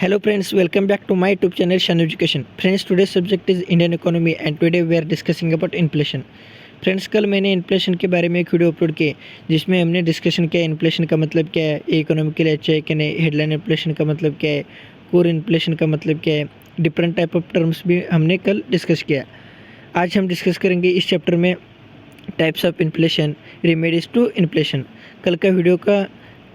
Hello friends, welcome back to my YouTube channel Shan Education. Friends, today's subject is Indian economy and today we are discussing about inflation. Friends, कल मैंने inflation के बारे में एक video upload की जिसमें हमने डिस्कशन किया इन्फ्लेशन का मतलब क्या है, इकोनॉमी के लिए अच्छा है कि नहीं, हेडलाइन इन्फ्लेशन का मतलब क्या है, कोर इन्फ्लेशन का मतलब क्या है, डिफरेंट टाइप ऑफ टर्म्स भी हमने कल डिस्कस किया। आज हम डिस्कस करेंगे इस चैप्टर में types of inflation, remedies to inflation. कल का वीडियो का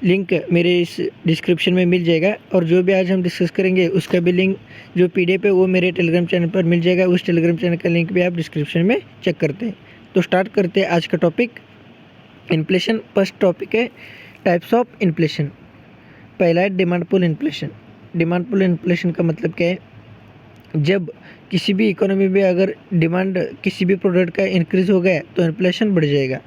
लिंक मेरे इस डिस्क्रिप्शन में मिल जाएगा और जो भी आज हम डिस्कस करेंगे उसका भी लिंक जो पीडीएफ है वो मेरे टेलीग्राम चैनल पर मिल जाएगा। उस टेलीग्राम चैनल का लिंक भी आप डिस्क्रिप्शन में चेक करते हैं। तो स्टार्ट करते हैं आज का टॉपिक इन्फ्लेशन। फर्स्ट टॉपिक है टाइप्स ऑफ इन्फ्लेशन। पहला है demand pull inflation. Demand pull inflation का मतलब क्या है? जब किसी भी इकोनॉमी में अगर डिमांड किसी भी प्रोडक्ट का इंक्रीज हो गया तो इन्फ्लेशन बढ़ जाएगा।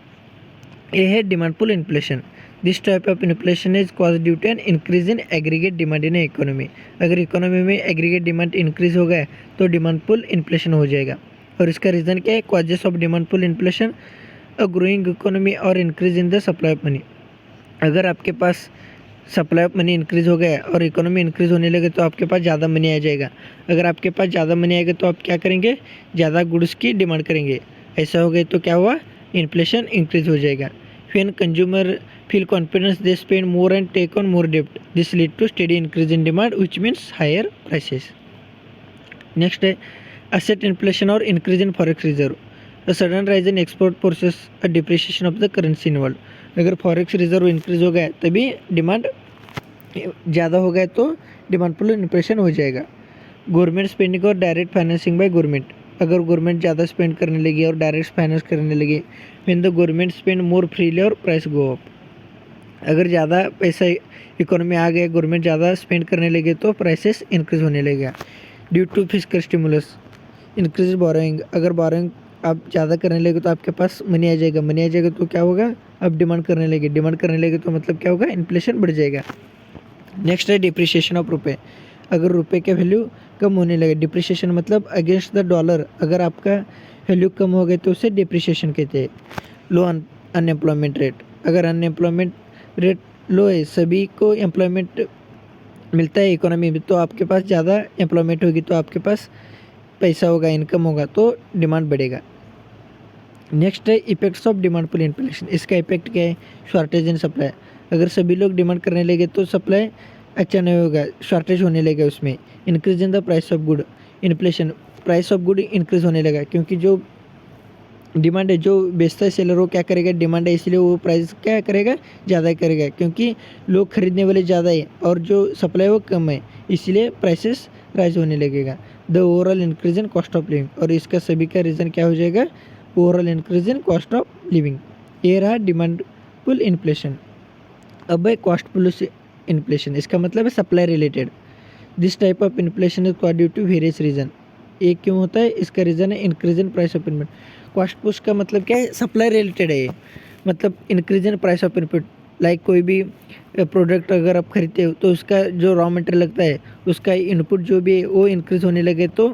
ये है demand pull inflation. This type of inflation is cause due to an increase in aggregate demand in economy. अगर इकोनॉमी में एग्रीगेट डिमांड इंक्रीज हो गया तो डिमांड पुल इन्फ्लेशन हो जाएगा। और इसका रीज़न क्या है? Causes of demand pull inflation, a growing economy और increase in the supply of money. अगर आपके पास सप्लाई ऑफ मनी इंक्रीज हो गया और इकोनॉमी इंक्रीज होने लगे तो आपके पास ज़्यादा मनी आ जाएगा। अगर आपके पास ज़्यादा मनी आएगा तो आप क्या करेंगे? ज़्यादा गुड्स की डिमांड करेंगे। ऐसा हो गया तो क्या हुआ? इन्फ्लेशन इंक्रीज हो जाएगा। When consumer feel confidence, they spend more and take on more debt. This lead to steady increase in demand, which means higher prices. Next है asset inflation or increase in forex reserve. A sudden rise in export forces a depreciation of the currency involved. अगर forex reserve increase हो गया तभी demand ज़्यादा हो गया तो demand pull inflation हो जाएगा। गवर्नमेंट स्पेंडिंग और डायरेक्ट फाइनेंसिंग बाय गवर्नमेंट। अगर गवर्नमेंट ज़्यादा स्पेंड करने लगी और डायरेक्ट फाइनेंस करने लगी, when the government spend more freely और प्राइस गो अप। अगर ज़्यादा पैसा इकोनॉमी आ गया, गवर्नमेंट ज़्यादा स्पेंड करने लगे तो प्राइसेस इंक्रीज होने लगेगा। Due to fiscal stimulus increase borrowing. अगर बोरोइंग आप ज़्यादा करने लगे तो आपके पास मनी आ जाएगा। मनी आ जाएगा तो क्या होगा? आप डिमांड करने लगे। डिमांड करने लगे तो मतलब क्या होगा? इन्फ्लेशन बढ़ जाएगा। नेक्स्ट है डिप्रिसिएशन ऑफ रुपये। अगर रुपये का वैल्यू कम होने लगे, डिप्रिसिएशन मतलब अगेंस्ट द डॉलर अगर आपका वैल्यू कम हो गया तो उसे डिप्रिसिएशन कहते हैं। लो अनएम्प्लॉयमेंट रेट। अगर अनएम्प्लॉयमेंट रेट लो है, सभी को एम्प्लॉयमेंट मिलता है इकोनॉमी में, तो आपके पास ज़्यादा एम्प्लॉयमेंट होगी तो आपके पास पैसा होगा, इनकम होगा तो डिमांड बढ़ेगा। नेक्स्ट है effects of demand pull inflation. इसका इफेक्ट क्या है? Shortage in supply. अगर सभी लोग डिमांड करने लगे तो सप्लाई अच्छा नहीं होगा, शॉर्टेज होने लगेगा उसमें। Increase in the price of good inflation. Price of good increase होने लगा क्योंकि जो डिमांड है, जो बेचता है सेलर वो क्या करेगा? डिमांड है इसलिए वो प्राइस क्या करेगा? ज़्यादा करेगा क्योंकि लोग खरीदने वाले ज़्यादा है और जो सप्लाई वो कम है, इसलिए प्राइसेस राइज होने लगेगा। The overall increase in cost of living. और इसका सभी का रीज़न क्या हो जाएगा? Overall increase in cost of living. ये रहा डिमांड पुल इन्फ्लेशन। अब है कॉस्ट पुल इन्फ्लेशन। इसका मतलब है supply related. This type of inflation is called due to various reason. ये क्यों होता है? इसका रीज़न है increase in price of input. Cost push का मतलब क्या है? सप्लाई रिलेटेड है ये। मतलब increase in price of input. Like कोई भी प्रोडक्ट अगर आप खरीदते हो तो उसका जो रॉ मटेरियल लगता है उसका इनपुट जो भी है वो इंक्रीज होने लगे तो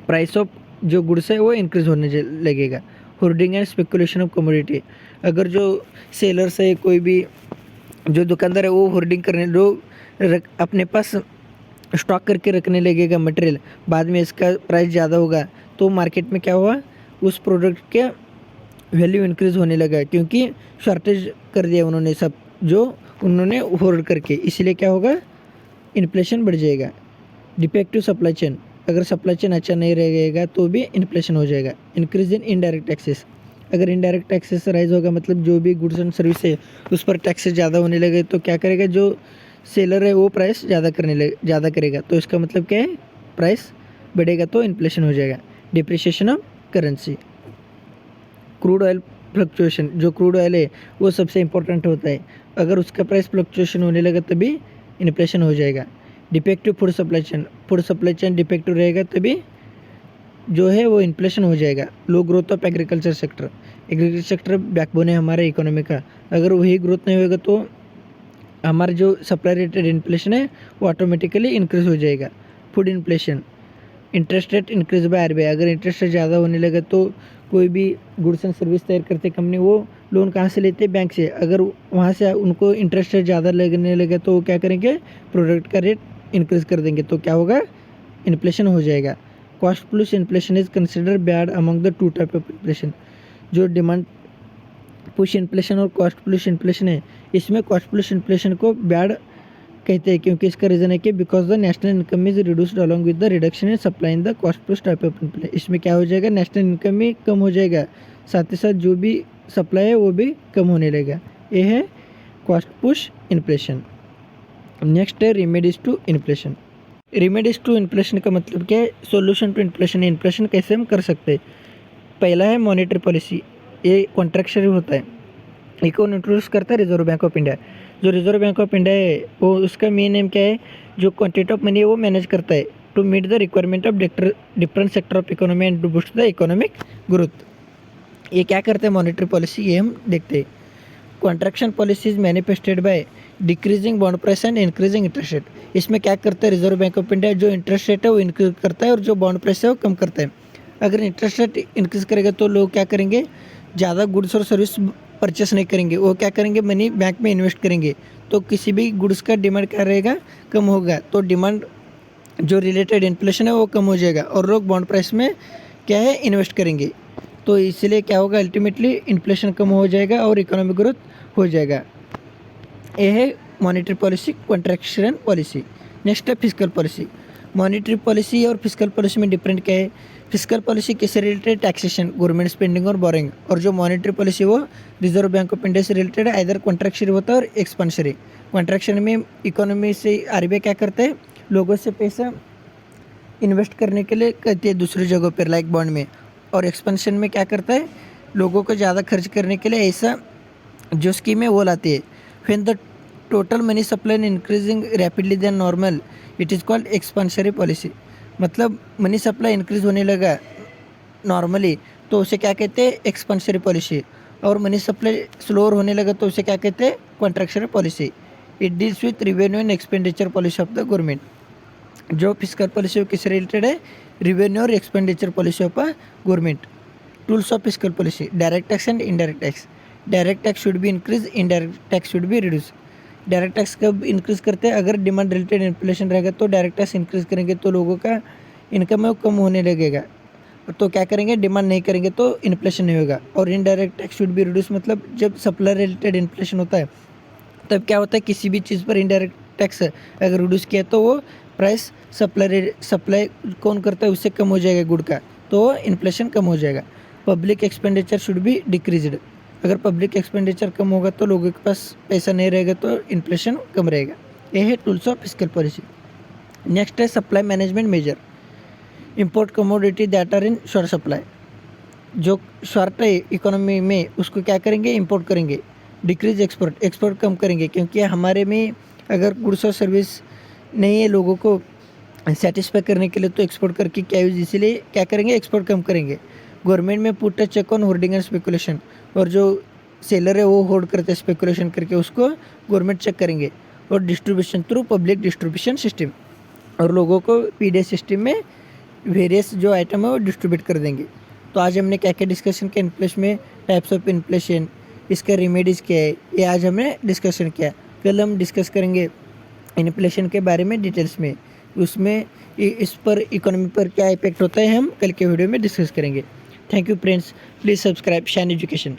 प्राइस ऑफ जो गुड्स है वो इंक्रीज होने लगेगा। Hoarding and speculation of commodity. अगर जो सेलर्स है, कोई भी जो दुकानदार है वो होर्डिंग करने अपने पास स्टॉक करके रखने लगेगा मटेरियल, बाद में इसका प्राइस ज़्यादा होगा तो मार्केट में क्या हुआ? उस प्रोडक्ट का वैल्यू इंक्रीज होने लगा क्योंकि शॉर्टेज कर दिया उन्होंने सब जो उन्होंने होल्ड करके, इसलिए क्या होगा? इन्फ्लेशन बढ़ जाएगा। Defective supply chain. अगर सप्लाई चेन अच्छा नहीं रहेगा तो भी इन्फ्लेशन हो जाएगा। Increase in indirect taxes. अगर इनडायरेक्ट टैक्सेस राइज होगा मतलब जो भी गुड्स एंड सर्विस है उस पर टैक्सेस ज़्यादा होने लगे तो क्या करेगा? जो सेलर है वो प्राइस ज़्यादा करेगा तो इसका मतलब क्या है? प्राइस बढ़ेगा तो इन्फ्लेशन हो जाएगा। Depreciation of currency. Crude oil fluctuation. जो क्रूड ऑयल है वो सबसे इंपॉर्टेंट होता है, अगर उसका प्राइस फ्लक्चुएशन होने लगा तभी इन्फ्लेशन हो जाएगा। Defective food supply chain. Food supply chain defective रहेगा तभी जो है वो इन्फ्लेशन हो जाएगा। Low growth of agriculture sector. Agriculture sector backbone है हमारे इकोनॉमी का, अगर वही ग्रोथ नहीं होगा तो हमारा जो सप्लाई रिलेटेड इन्फ्लेशन है वो ऑटोमेटिकली इंक्रीज हो जाएगा। Food inflation. Interest rate increase by RBI. अगर इंटरेस्ट रेट ज़्यादा होने लगा तो कोई भी गुड्स एंड सर्विस तैयार करते कंपनी वो लोन कहाँ से लेते हैं? बैंक से। अगर वहाँ से उनको इंटरेस्ट रेट ज़्यादा लगने लगे तो वो क्या करेंगे? प्रोडक्ट का रेट इंक्रीज़ कर देंगे तो क्या होगा, इन्फ्लेशन हो जाएगा। Cost plus inflation is consider bad among the two type of inflation. जो डिमांड पुश इन्फ्लेशन और कॉस्ट प्लस इन्फ्लेशन है, इसमें कॉस्ट प्लस इन्फ्लेशन को बैड कहते हैं, क्योंकि इसका रीज़न है कि because the national income is reduced along with the reduction in supply in the cost plus type of inflation. इसमें क्या हो जाएगा, नेशनल इनकम भी कम हो जाएगा, साथ ही साथ जो भी सप्लाई है वो भी कम होने लगेगा। ये है कॉस्ट पुश इन्फ्लेशन। नेक्स्ट है remedies to inflation. Remedies to inflation का मतलब क्या है, सोल्यूशन टू इन्फ्लेशन। इन्फ्लेशन कैसे हम कर सकते हैं। पहला है मॉनेटरी पॉलिसी, ये कॉन्ट्रैक्शनरी होता है, ये कौन इंट्रोड्यूस करता है, रिजर्व बैंक ऑफ इंडिया। जो रिजर्व बैंक ऑफ इंडिया है वो उसका मेन एम क्या है, जो क्वांटिटी ऑफ मनी है वो मैनेज करता है to meet the requirement of different sector of economy and to boost the economic growth. ये क्या करते हैं मॉनेटरी पॉलिसी, ये हम देखते हैं। Contraction policy is manifested by decreasing bond price and increasing interest rate. इसमें क्या करता है रिजर्व बैंक ऑफ इंडिया, जो इंटरेस्ट रेट है वो इंक्रीज करता है और जो बॉन्ड प्राइस है वो कम करता है। अगर इंटरेस्ट रेट इंक्रीज करेगा तो लोग क्या करेंगे, ज़्यादा गुड्स और सर्विस परचेस नहीं करेंगे, वो क्या करेंगे, मनी बैंक में इन्वेस्ट करेंगे, तो किसी भी गुड्स का डिमांड क्या रहेगा, कम होगा, तो डिमांड जो रिलेटेड इन्फ्लेशन है वो कम हो जाएगा और लोग बॉन्ड प्राइस में क्या है, इन्वेस्ट करेंगे। तो इसलिए क्या होगा, अल्टीमेटली इन्फ्लेशन कम हो जाएगा और इकोनॉमिक ग्रोथ हो जाएगा। ये है monetary policy, contraction policy. Next है फिस्कल पॉलिसी। मॉनेटरी पॉलिसी और फिस्कल पॉलिसी में डिफरेंट क्या है, फिस्कल पॉलिसी किससे रिलेटेड, टैक्सेशन, गवर्नमेंट स्पेंडिंग और बोरिंग, और जो मॉनेटरी पॉलिसी वो रिजर्व बैंक ऑफ इंडिया से रिलेटेड है, इधर कॉन्ट्रैक्शनरी होता है और एक्सपेंशनरी। कॉन्ट्रैक्शन में इकोनॉमी से आरबीआई क्या करता है, लोगों से पैसा इन्वेस्ट करने के लिए कहती है दूसरी जगहों पर लाइक बॉन्ड में, और एक्सपेंशन में क्या करता है, लोगों को ज़्यादा खर्च करने के लिए ऐसा जो स्कीम है वो लाती है। When the total money supply increasing rapidly than normal it is called expansionary policy. मतलब मनी सप्लाई इंक्रीज होने लगा नॉर्मली तो उसे क्या कहते हैं, एक्सपेंशनरी पॉलिसी, और मनी सप्लाई स्लोअर होने लगा तो उसे क्या कहते हैं, contractionary policy. It deals with revenue and expenditure policy of the government. जो फिस्कल पॉलिसी वो किससे रिलेटेड है, रिवेन्यू और expenditure policy of government. Tools of fiscal policy, direct tax and indirect tax. Direct tax should be increase, indirect tax should be reduce. Direct tax कब increase करते हैं, अगर demand related inflation रहेगा तो direct tax increase करेंगे तो लोगों का इनकम है वो कम होने लगेगा, तो क्या करेंगे, डिमांड नहीं करेंगे तो इन्फ्लेशन नहीं होगा। और indirect tax should be reduce, मतलब जब सप्लाई रिलेटेड इन्फ्लेशन होता है तब क्या होता है, किसी भी चीज़ पर इनडायरेक्ट टैक्स अगर रिड्यूस किया तो वो प्राइस सप्लाई कौन करता है उससे कम हो जाएगा गुड का, तो इन्फ्लेशन कम हो जाएगा। Public expenditure should be decreased. अगर पब्लिक एक्सपेंडिचर कम होगा तो लोगों के पास पैसा नहीं रहेगा तो इन्फ्लेशन कम रहेगा। ये है tools of fiscal policy. Next है supply management measure. Import commodity that are in short supply. जो शॉर्ट है इकोनॉमी में उसको क्या करेंगे, इंपोर्ट करेंगे। डिक्रीज एक्सपोर्ट, एक्सपोर्ट कम करेंगे, क्योंकि हमारे में अगर गुड्स और सर्विस नहीं है लोगों को सेटिस्फाई करने के लिए तो एक्सपोर्ट करके क्या यूज, इसीलिए क्या करेंगे, एक्सपोर्ट कम करेंगे। गवर्नमेंट में put a check on hoarding and speculation, और जो सेलर है वो होल्ड करते हैं स्पेकुलेशन करके, उसको गवर्नमेंट चेक करेंगे। और distribution through public distribution system, और लोगों को पीडीएस सिस्टम में वेरियस जो आइटम है वो डिस्ट्रीब्यूट कर देंगे। तो आज हमने क्या क्या डिस्कशन किया इन्फ्लेशन में, टाइप्स ऑफ इन्फ्लेशन, इसका रेमेडीज़ क्या है, ये आज हमने डिस्कशन किया। कल हम डिस्कस करेंगे इन्फ्लेशन के बारे में डिटेल्स में, उसमें इस पर इकोनॉमी पर क्या इफेक्ट होता है हम कल के वीडियो में डिस्कस करेंगे। Thank you friends, please subscribe shine education.